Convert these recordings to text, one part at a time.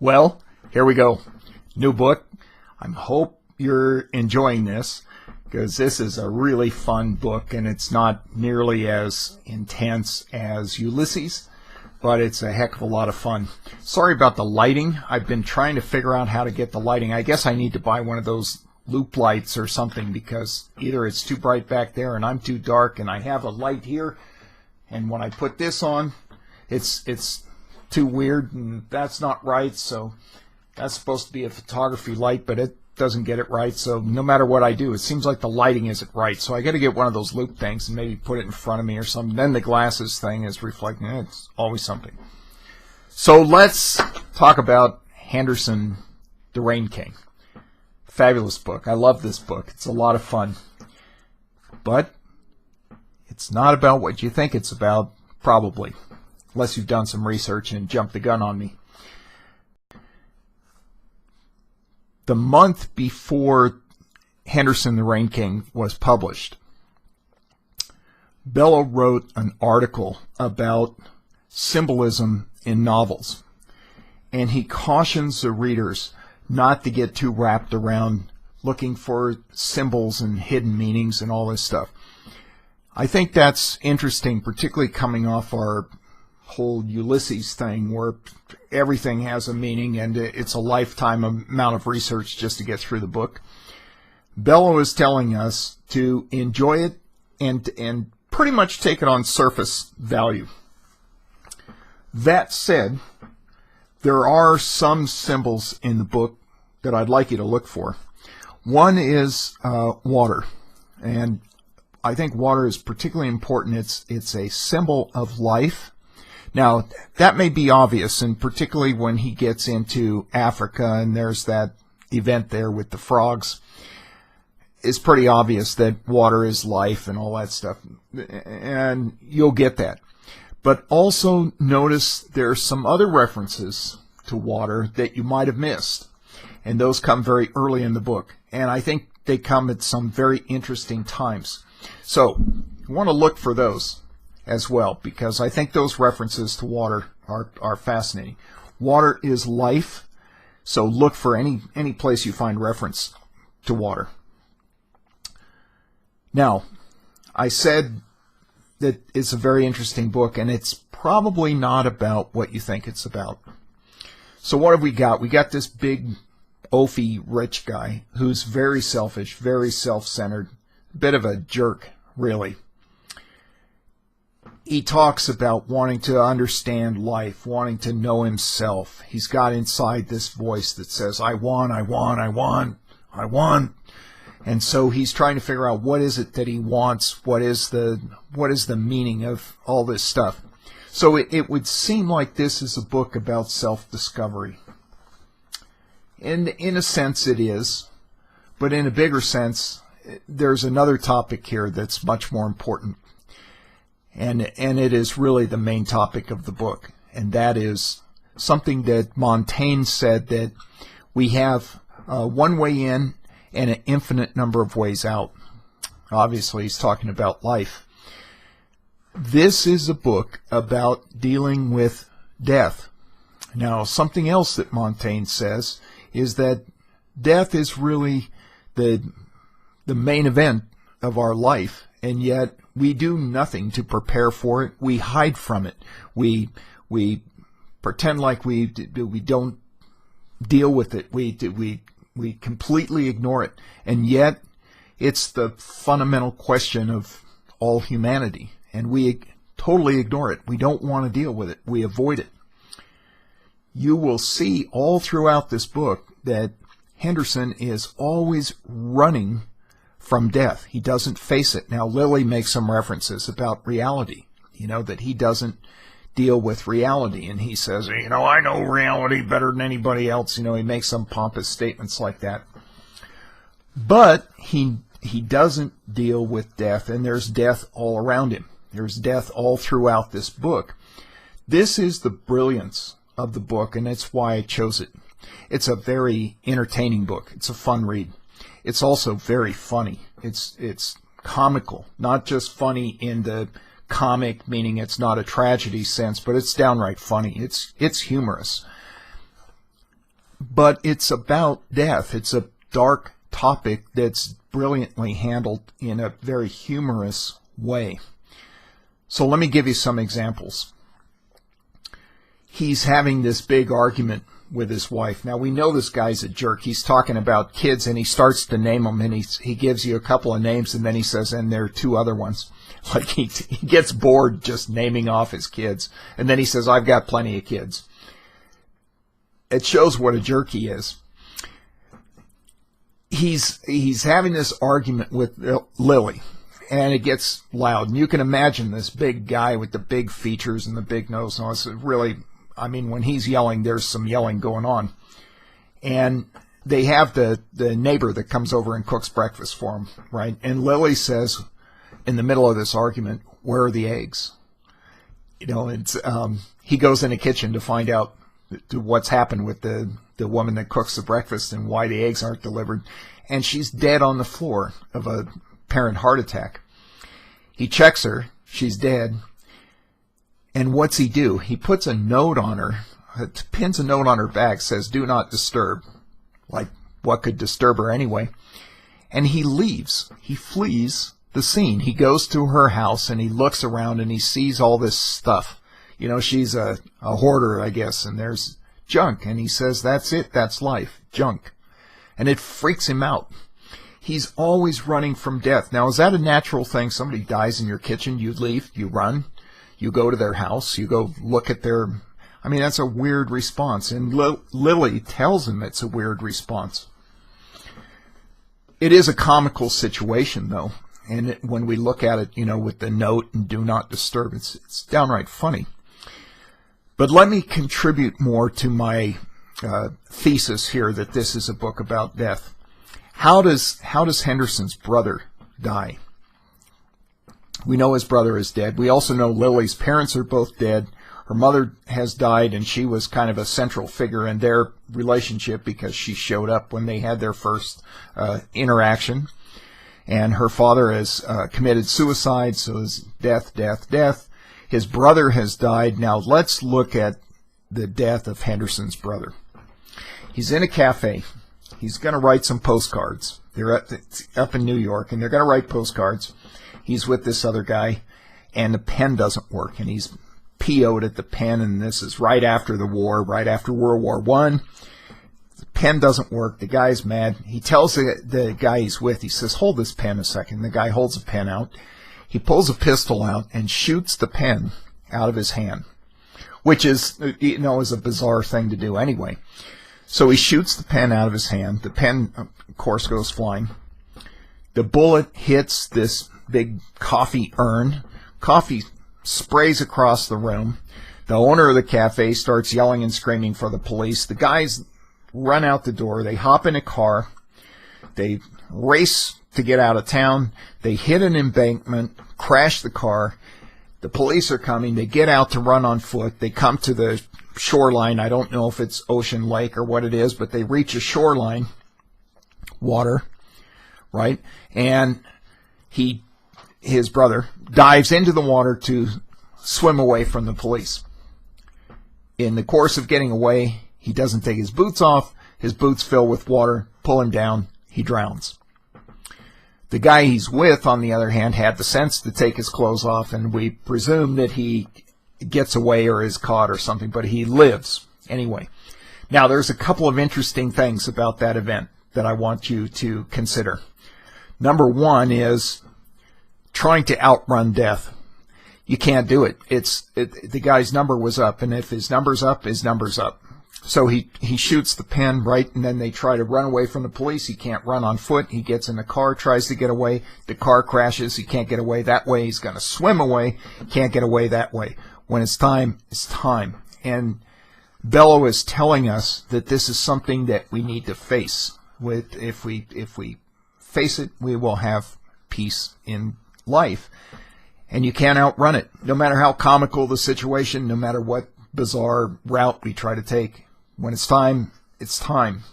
Well, here we go. New book. I hope you're enjoying this because this is a really fun book and it's not nearly as intense as Ulysses, but it's a heck of a lot of fun. Sorry about the lighting. I've been trying to figure out how to get the lighting. I guess I need to buy one of those loop lights or something because either it's too bright back there and I'm too dark, and I have a light here, and when I put this on, it's too weird and that's not right. So that's supposed to be a photography light, but it doesn't get it right. So no matter what I do, it seems like the lighting isn't right. So I got to get one of those loop things and maybe put it in front of me or something. Then the glasses thing is reflecting. It's always something. So let's talk about Henderson, The Rain King. Fabulous book. I love this book. It's a lot of fun. But it's not about what you think it's about, probably, unless you've done some research and jumped the gun on me. The month before Henderson, The Rain King was published, Bellow wrote an article about symbolism in novels, and he cautions the readers not to get too wrapped around looking for symbols and hidden meanings and all this stuff. I think that's interesting, particularly coming off our whole Ulysses thing where everything has a meaning and it's a lifetime amount of research just to get through the book. Bellow is telling us to enjoy it and pretty much take it on surface value. That said, there are some symbols in the book that I'd like you to look for. One is water, and I think water is particularly important. It's a symbol of life. Now, that may be obvious, and particularly when he gets into Africa and there's that event there with the frogs, it's pretty obvious that water is life and all that stuff, and you'll get that. But also notice there's some other references to water that you might have missed, and those come very early in the book, and I think they come at some very interesting times. So you want to look for those as well, because I think those references to water are fascinating. Water is life, so look for any place you find reference to water. Now, I said that it's a very interesting book, and it's probably not about what you think it's about. So what have we got? We got this big, oafy, rich guy who's very selfish, very self-centered, a bit of a jerk, really. He talks about wanting to understand life, wanting to know himself. He's got inside this voice that says, I want, I want, I want, I want. And so he's trying to figure out what is it that he wants, what is the meaning of all this stuff. So it would seem like this is a book about self-discovery. And in a sense it is, but in a bigger sense, there's another topic here that's much more important. And it is really the main topic of the book, and that is something that Montaigne said, that we have one way in and an infinite number of ways out. Obviously, he's talking about life. This is a book about dealing with death. Now, something else that Montaigne says is that death is really the main event of our life, and yet we do nothing to prepare for it. We hide from it. We pretend like we don't deal with it. We completely ignore it. And yet it's the fundamental question of all humanity, and we totally ignore it. We don't want to deal with it. We avoid it. You will see all throughout this book that Henderson is always running from death. He doesn't face it. Now, Lilly makes some references about reality, that he doesn't deal with reality. And he says, I know reality better than anybody else. He makes some pompous statements like that. But he doesn't deal with death, and there's death all around him. There's death all throughout this book. This is the brilliance of the book, and it's why I chose it. It's a very entertaining book. It's a fun read. It's also very funny. It's comical, not just funny in the comic, meaning it's not a tragedy sense, but it's downright funny. It's humorous. but it's about death. It's a dark topic that's brilliantly handled in a very humorous way. So let me give you some examples. He's having this big argument with his wife. Now, we know this guy's a jerk. He's talking about kids, and he starts to name them, and he gives you a couple of names, and then he says, and there are two other ones. Like he gets bored just naming off his kids, and then he says, I've got plenty of kids. It shows what a jerk he is. He's having this argument with Lily, and it gets loud. And you can imagine this big guy with the big features and the big nose. And it's really, I mean, when he's yelling, there's some yelling going on. And they have the neighbor that comes over and cooks breakfast for him, right? And Lily says, in the middle of this argument, where are the eggs? You know, it's he goes in the kitchen to find out what's happened with the woman that cooks the breakfast and why the eggs aren't delivered. And she's dead on the floor of a apparent heart attack. He checks her. She's dead. And what's he do? He puts a note on her, pins a note on her back, says, do not disturb. Like, what could disturb her anyway? And he leaves. He flees the scene. He goes to her house and he looks around and he sees all this stuff. You know, she's a hoarder, I guess, and there's junk. And he says, that's it. That's life. Junk. And it freaks him out. He's always running from death. Now, is that a natural thing? Somebody dies in your kitchen, you leave, you run, you go to their house, you go look at their... I mean, that's a weird response. And Lily tells him it's a weird response. It is a comical situation, though. And when we look at it, you know, with the note and do not disturb, it's downright funny. But let me contribute more to my thesis here that this is a book about death. How does Henderson's brother die? We know his brother is dead. We also know Lily's parents are both dead. Her mother has died, and she was kind of a central figure in their relationship because she showed up when they had their first interaction. And her father has committed suicide, so it's death, death, death. His brother has died. Now let's look at the death of Henderson's brother. He's in a cafe. He's going to write some postcards. They're up in New York, and they're going to write postcards. He's with this other guy, and the pen doesn't work, and he's PO'd at the pen, and this is right after the war, right after World War I. The pen doesn't work. The guy's mad. He tells the guy he's with, he says, hold this pen a second. The guy holds the pen out. He pulls a pistol out and shoots the pen out of his hand, which is, you know, is a bizarre thing to do anyway. So he shoots the pen out of his hand. The pen, of course, goes flying. The bullet hits this big coffee urn. Coffee sprays across the room. The owner of the cafe starts yelling and screaming for the police. The guys run out the door. They hop in a car. They race to get out of town. They hit an embankment, crash the car. The police are coming. They get out to run on foot. They come to the shoreline. I don't know if it's ocean, lake, or what it is, but they reach a shoreline, water, right? And his brother dives into the water to swim away from the police. In the course of getting away, he doesn't take his boots off. His boots fill with water, pull him down. He drowns. The guy he's with, on the other hand, had the sense to take his clothes off, and we presume that he gets away or is caught or something, but he lives anyway. Now, there's a couple of interesting things about that event that I want you to consider. Number one is trying to outrun death. You can't do it. The guy's number was up, and if his number's up, his number's up. So he shoots the pen, right, and then they try to run away from the police. He can't run on foot. He gets in the car, tries to get away. The car crashes. He can't get away that way. He's going to swim away. Can't get away that way. When it's time, it's time. And Bellow is telling us that this is something that we need to face. If we face it, we will have peace in life. And you can't outrun it, no matter how comical the situation, no matter what bizarre route we try to take. When it's time, it's time.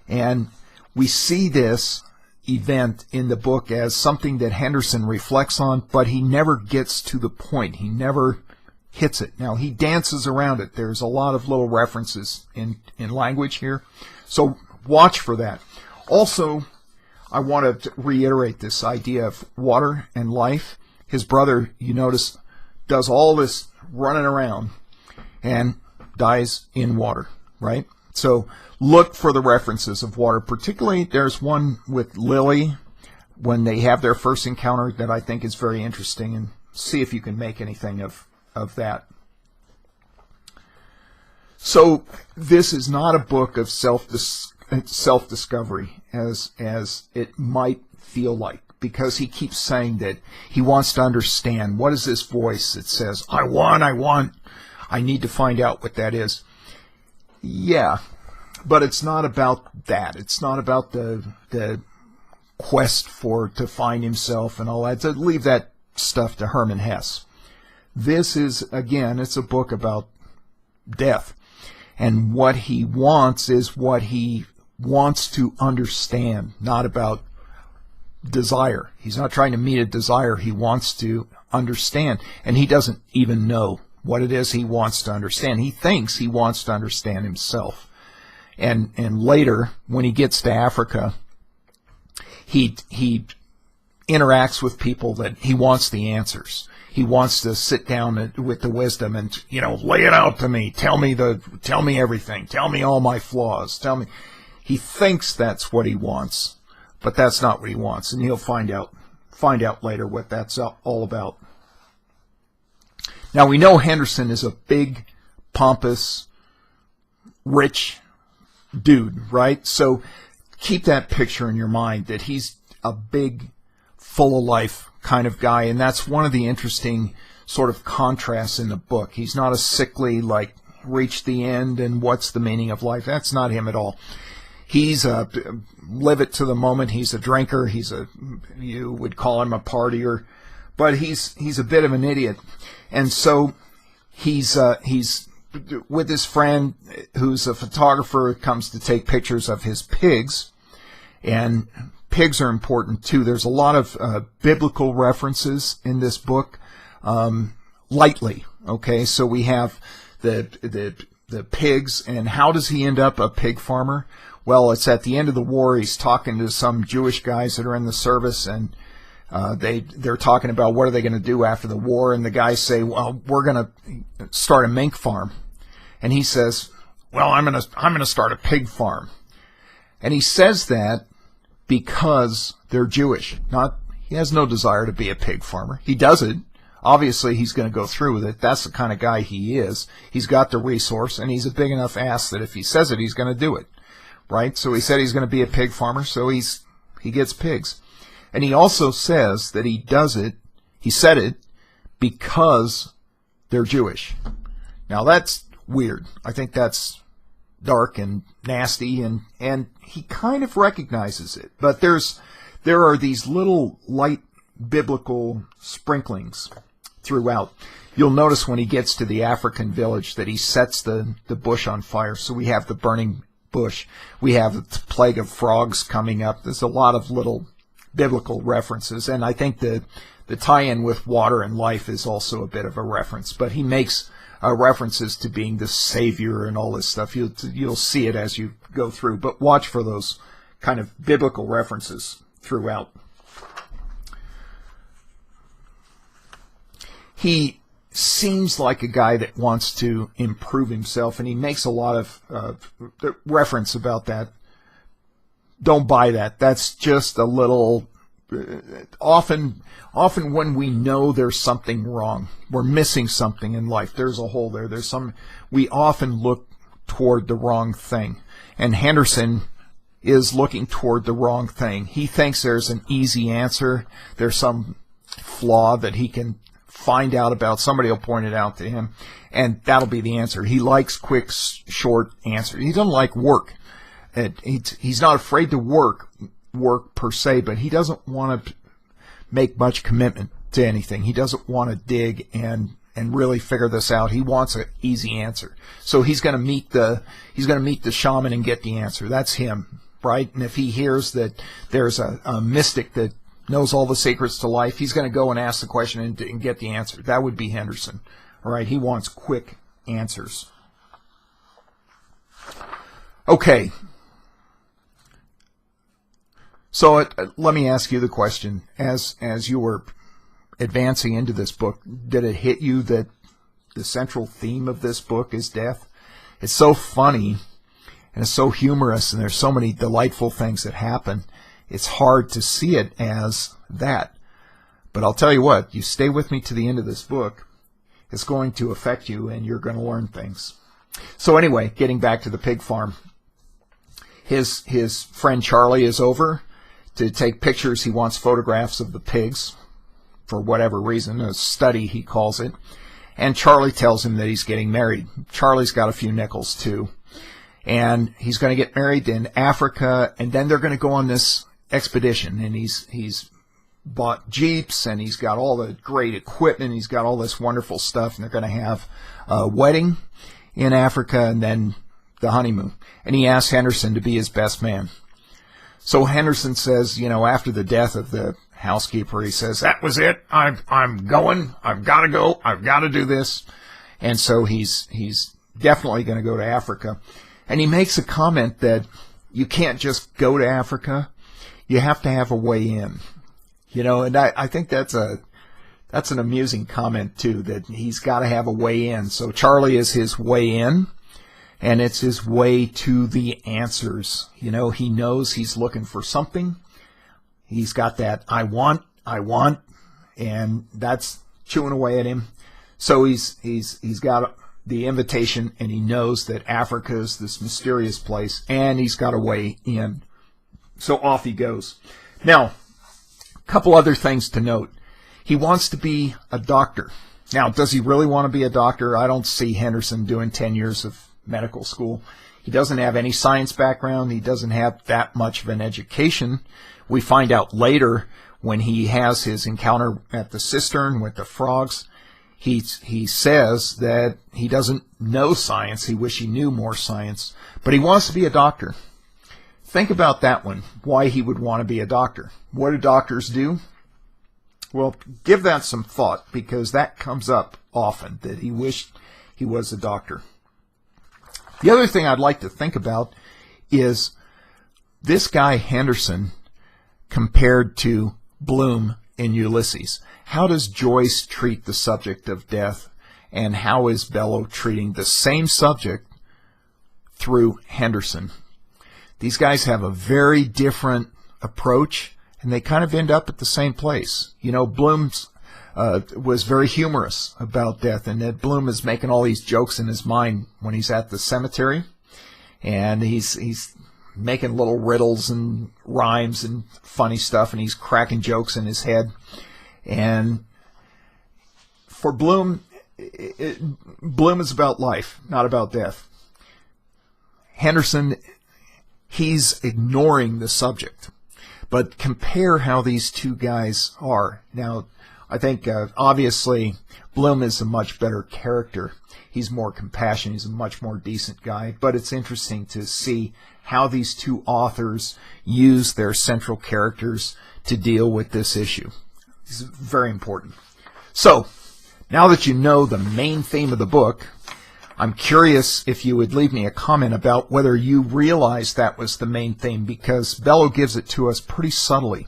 And we see this event in the book as something that Henderson reflects on, but he never gets to the point. He never hits it. Now, he dances around it. There's a lot of little references in language here. So watch for that. Also, I want to reiterate this idea of water and life. His brother, you notice, does all this running around and dies in water, right? So look for the references of water. Particularly, there's one with Lily when they have their first encounter that I think is very interesting, and see if you can make anything of that. So this is not a book of self-discovery as it might feel like, because he keeps saying that he wants to understand what is this voice that says, I want, I need to find out what that is. Yeah, but it's not about that. It's not about the quest to find himself and all that. To leave that stuff to Hermann Hesse. This is, again, it's a book about death. And what he wants is what he wants to understand, not about desire. He's not trying to meet a desire. He wants to understand. And he doesn't even know what it is he wants to understand. He thinks he wants to understand himself. And later, when he gets to Africa, he interacts with people that he wants the answers. He wants to sit down with the wisdom and, lay it out to me. Tell me everything. Tell me all my flaws. He thinks that's what he wants, but that's not what he wants, and he'll find out later what that's all about. Now, we know Henderson is a big, pompous, rich dude, right? So keep that picture in your mind, that he's a big, full of life kind of guy, and that's one of the interesting sort of contrasts in the book. He's not a sickly, like, reach the end and what's the meaning of life. That's not him at all. He's live it to the moment. He's a drinker. You would call him a partier, but he's a bit of an idiot. And so he's with his friend who's a photographer, comes to take pictures of his pigs, and pigs are important too. There's a lot of biblical references in this book, lightly. Okay, so we have the pigs, and how does he end up a pig farmer? Well, it's at the end of the war. He's talking to some Jewish guys that are in the service, and they're talking about what are they going to do after the war, and the guys say, well, we're going to start a mink farm, and he says, well, I'm going to start a pig farm, and he says that because they're Jewish. He has no desire to be a pig farmer. He does it. Obviously, he's going to go through with it. That's the kind of guy he is. He's got the resource, and he's a big enough ass that if he says it, he's going to do it. Right? So he said he's going to be a pig farmer, so he gets pigs. And he also says that he said it because they're Jewish. Now that's weird. I think that's dark and nasty, and he kind of recognizes it. But there are these little light biblical sprinklings throughout. You'll notice when he gets to the African village that he sets the bush on fire. So we have the burning bush. We have the plague of frogs coming up. There's a lot of little biblical references, and I think the tie-in with water and life is also a bit of a reference. But he makes references to being the savior and all this stuff. You'll see it as you go through, but watch for those kind of biblical references throughout. He seems like a guy that wants to improve himself, and he makes a lot of reference about that. Don't buy that. That's just a little... Often when we know there's something wrong, we're missing something in life, there's a hole there, we often look toward the wrong thing. And Henderson is looking toward the wrong thing. He thinks there's an easy answer. There's some flaw that he can find out about. Somebody will point it out to him, and that'll be the answer. He likes quick, short answers. He doesn't like work. He's not afraid to work per se, but he doesn't want to make much commitment to anything. He doesn't want to dig and really figure this out. He wants an easy answer. So he's going to meet the shaman and get the answer. That's him, right? And if he hears that there's a mystic that knows all the secrets to life, he's going to go and ask the question and get the answer. That would be Henderson. All right, he wants quick answers. Okay. So let me ask you the question. As you were advancing into this book, did it hit you that the central theme of this book is death? It's so funny, and it's so humorous, and there's so many delightful things that happen. It's hard to see it as that. But I'll tell you what, you stay with me to the end of this book, it's going to affect you, and you're going to learn things. So anyway, getting back to the pig farm. His friend Charlie is over to take pictures. He wants photographs of the pigs for whatever reason, a study he calls it. And Charlie tells him that he's getting married. Charlie's got a few nickels too. And he's going to get married in Africa, and then they're going to go on this expedition. And he's bought Jeeps, and he's got all the great equipment. He's got all this wonderful stuff, and they're going to have a wedding in Africa and then the honeymoon. And he asks Henderson to be his best man. So Henderson says, after the death of the housekeeper, he says, that was it. I'm going. I've got to go. I've got to do this. And so he's definitely going to go to Africa. And he makes a comment that you can't just go to Africa. You have to have a way in. And I think that's an amusing comment too, that he's got to have a way in. So Charlie is his way in. And it's his way to the answers. He knows he's looking for something. He's got that I want, and that's chewing away at him. So he's got the invitation, and he knows that Africa is this mysterious place, and he's got a way in. So off he goes. Now, a couple other things to note. He wants to be a doctor. Now, does he really want to be a doctor? I don't see Henderson doing 10 years of medical school. He doesn't have any science background. He doesn't have that much of an education. We find out later when he has his encounter at the cistern with the frogs, he says that he doesn't know science. He wishes he knew more science, but he wants to be a doctor. Think about that one, why he would want to be a doctor. What do doctors do? Well, give that some thought, because that comes up often, that he wished he was a doctor. The other thing I'd like to think about is this guy Henderson compared to Bloom in Ulysses. How does Joyce treat the subject of death, and how is Bellow treating the same subject through Henderson? These guys have a very different approach, and they kind of end up at the same place. Bloom's was very humorous about death, and that Bloom is making all these jokes in his mind when he's at the cemetery, and he's making little riddles and rhymes and funny stuff, and he's cracking jokes in his head. And for Bloom, Bloom is about life, not about death. Henderson, he's ignoring the subject. But compare how these two guys are. Now, I think obviously Bloom is a much better character. He's more compassionate. He's a much more decent guy. But it's interesting to see how these two authors use their central characters to deal with this issue. It's very important. So, now that you know the main theme of the book, I'm curious if you would leave me a comment about whether you realized that was the main theme, because Bellow gives it to us pretty subtly.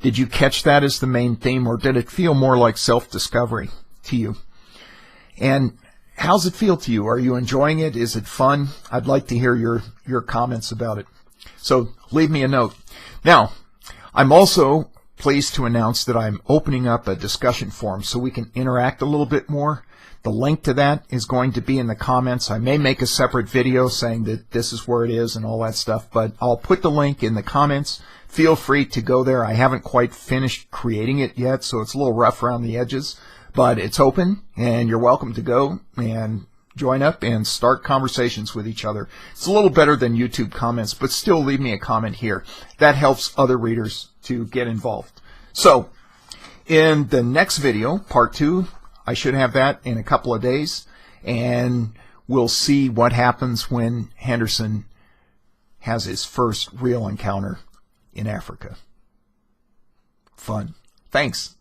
Did you catch that as the main theme, or did it feel more like self-discovery to you? And how's it feel to you? Are you enjoying it? Is it fun? I'd like to hear your comments about it. So leave me a note. Now, I'm also pleased to announce that I'm opening up a discussion forum so we can interact a little bit more. The link to that is going to be in the comments. I may make a separate video saying that this is where it is and all that stuff, but I'll put the link in the comments. Feel free to go there. I haven't quite finished creating it yet, so it's a little rough around the edges, but it's open, and you're welcome to go and join up and start conversations with each other. It's a little better than YouTube comments, but still leave me a comment here. That helps other readers to get involved. So, in the next video, part 2, I should have that in a couple of days, and we'll see what happens when Henderson has his first real encounter in Africa. Fun. Thanks.